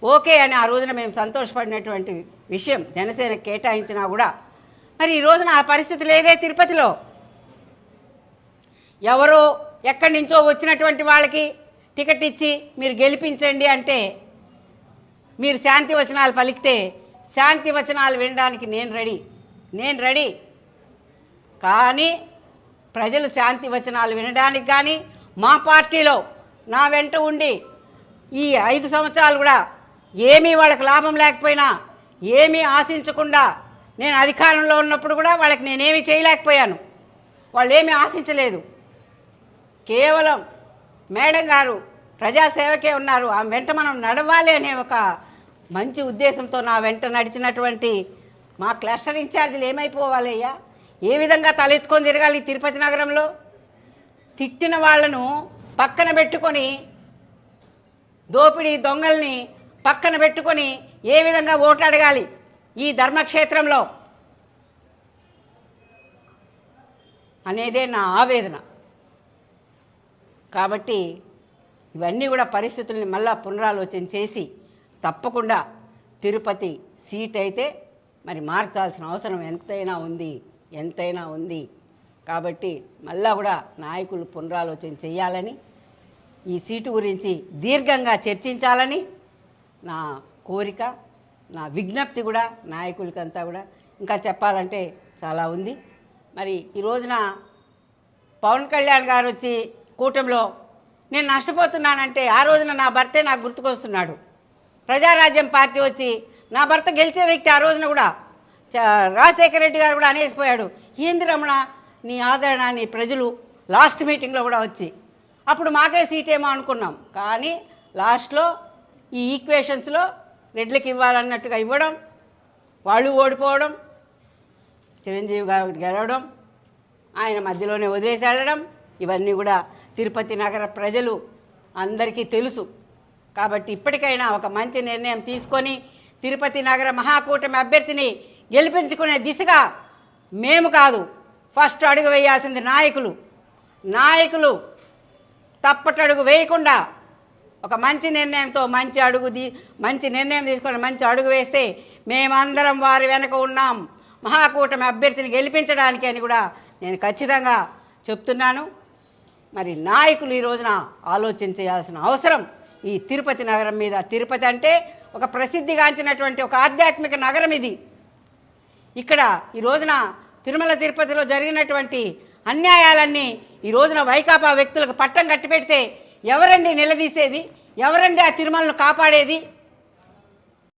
[SPEAKER 2] ఓకే అని ఆ రోజున మేము సంతోషపడినటువంటి విషయం. జనసేన కేటాయించినా కూడా మరి ఈ రోజున ఆ పరిస్థితి లేదే. తిరుపతిలో ఎవరో ఎక్కడి నుంచో వచ్చినటువంటి వాళ్ళకి టికెట్ ఇచ్చి మీరు గెలిపించండి అంటే మీరు శాంతి వచనాలు పలికితే శాంతి వచనాలు వినడానికి నేను రెడీ. కానీ ప్రజలు శాంతి వచనాలు వినడానికి కానీ మా పార్టీలో నా వెంట ఉండి ఈ 5 సంవత్సరాలు కూడా ఏమీ వాళ్ళకి లాభం లేకపోయినా, ఏమీ ఆశించకుండా, నేను అధికారంలో ఉన్నప్పుడు కూడా వాళ్ళకి నేనేమీ చేయలేకపోయాను, వాళ్ళు ఏమీ ఆశించలేదు. కేవలం మేడం గారు ప్రజాసేవకే ఉన్నారు, ఆ వెంట మనం నడవాలి అనే ఒక మంచి ఉద్దేశంతో నా వెంట నడిచినటువంటి మా క్లస్టర్ ఇన్ఛార్జీలు ఏమైపోవాలయ్యా? ఏ విధంగా తలెత్తుకొని తిరగాలి తిరుపతి నగరంలో? తిట్టిన వాళ్లను పక్కన పెట్టుకొని, దోపిడీ దొంగల్ని పక్కన పెట్టుకొని ఏ విధంగా ఓటు అడగాలి ఈ ధర్మక్షేత్రంలో అనేదే నా ఆవేదన. కాబట్టి ఇవన్నీ కూడా పరిస్థితుల్ని మళ్ళా పునరాలోచన చేసి తప్పకుండా తిరుపతి సీట్ అయితే మరి మార్చాల్సిన అవసరం ఎంతైనా ఉంది. కాబట్టి మళ్ళా కూడా నాయకులు పునరాలోచన చేయాలని, ఈ సీటు గురించి దీర్ఘంగా చర్చించాలని నా కోరిక, నా విజ్ఞప్తి కూడా నాయకులకంతా కూడా ఇంకా చెప్పాలంటే చాలా ఉంది. మరి ఈ రోజున పవన్ కళ్యాణ్ గారు వచ్చి కూటమిలో నేను నష్టపోతున్నానంటే ఆ రోజున నా భర్తే నాకు గుర్తుకొస్తున్నాడు. ప్రజారాజ్యం పార్టీ వచ్చి నా భర్త గెలిచే వ్యక్తి ఆ రోజున కూడా రాజశేఖర రెడ్డి గారు కూడా అనేసిపోయాడు, ఏంది రమణ నీ ఆదరణ నీ ప్రజలు లాస్ట్ మీటింగ్లో కూడా వచ్చి అప్పుడు మాకే సీటేమో అనుకున్నాం. కానీ లాస్ట్లో ఈ ఈక్వేషన్స్లో రెడ్లకి ఇవ్వాలన్నట్టుగా ఇవ్వడం, వాళ్ళు ఓడిపోవడం, చిరంజీవి గారు గెలవడం, ఆయన మధ్యలోనే వదిలేసి వెళ్ళడం, ఇవన్నీ కూడా తిరుపతి నగర ప్రజలు అందరికీ తెలుసు. కాబట్టి ఇప్పటికైనా ఒక మంచి నిర్ణయం తీసుకొని తిరుపతి నగర మహాకూటమి అభ్యర్థిని గెలిపించుకునే దిశగా మేము కాదు, ఫస్ట్ అడుగు వేయాల్సింది నాయకులు తప్పటడుగు వేయకుండా ఒక మంచి నిర్ణయంతో మంచి నిర్ణయం తీసుకొని మంచి అడుగు వేస్తే మేమందరం వారి వెనక ఉన్నాం మహాకూటమి అభ్యర్థిని గెలిపించడానికి అని కూడా నేను ఖచ్చితంగా చెప్తున్నాను. మరి నాయకులు ఈ రోజున ఆలోచించాల్సిన అవసరం ఈ తిరుపతి నగరం మీద. తిరుపతి అంటే ఒక ప్రసిద్ధిగాంచినటువంటి ఒక ఆధ్యాత్మిక నగరం ఇది. ఇక్కడ ఈ రోజున తిరుమల తిరుపతిలో జరిగినటువంటి అన్యాయాలన్నీ ఈ రోజున వైకాపా వ్యక్తులకు పట్టం కట్టిపెడితే ఎవరండి నిలదీసేది, ఎవరండి ఆ తిరుమలను కాపాడేది?